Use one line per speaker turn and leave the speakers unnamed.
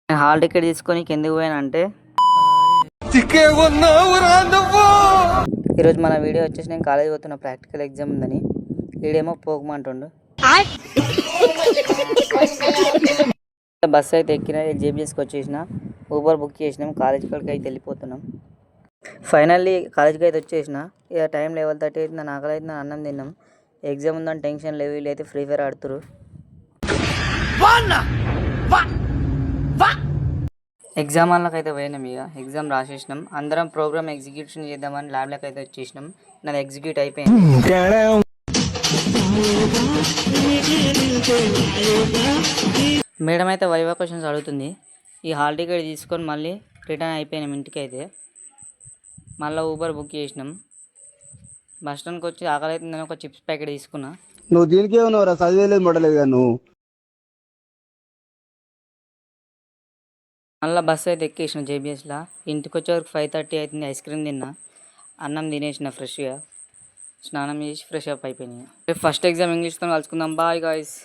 నేను hall ticket తీసుకొని కిందకి పోయానంటే ఈరోజు మన వీడియో వచ్చేసి నేను కాలేజ్ పోతున్న ప్రాక్టికల్ ఎగ్జామ్ ఉందని వీడేమో పోకమంటుండు. బస్సు అయితే ఎక్కిన జేబీఎస్కి వచ్చేసిన ఊబర్ బుక్ చేసినాం. కాలేజ్ కాడికి అయితే వెళ్ళిపోతున్నాం. ఫైనల్లీ కాలేజ్కి అయితే వచ్చేసిన. ఇక టైం 11:30 అవుతుంది. నాకు ఆకలి అవుతుంది. అన్నం తిన్నాం. ఎగ్జామ్ ఉందని టెన్షన్ లేవు. వీళ్ళు అయితే ఫ్రీ ఫైర్ ఆడుతురు. ఎగ్జామ్ వాళ్ళకి అయితే పోయినాం. ఇక ఎగ్జామ్ రాసేసినాం. అందరం ప్రోగ్రామ్ ఎగ్జిక్యూషన్ చేద్దామని ల్యాబ్లోకి అయితే వచ్చేసినాం. నాది ఎగ్జిక్యూట్ అయిపోయింది. మేడం అయితే వైవా క్వశ్చన్స్ అడుగుతుంది. ఈ హాల్ టికెట్ తీసుకొని మళ్ళీ రిటర్న్ అయిపోయినాం ఇంటికి. అయితే మళ్ళీ ఊబర్ బుక్ చేసినాం. బస్ స్టాండ్కి వచ్చి ఆకలి అవుతుందని ఒక చిప్స్ ప్యాకెట్ తీసుకున్నా.
నువ్వు దీనికే ఉన్నావురా, చదివేలేదు మొడలేదు కదా నువ్వు.
మళ్ళీ బస్సు అయితే ఎక్కేసిన జేబీఎస్లో. ఇంటికి వచ్చే వరకు 5:30 అవుతుంది. ఐస్ క్రీమ్ తిన్నా, అన్నం తినేసిన, ఫ్రెష్గా స్నానం చేసి ఫ్రెష్ అప్ అయిపోయినాయి. ఫస్ట్ ఎగ్జామ్ ఇంగ్లీష్తో కలుసుకుందాం. Bye guys.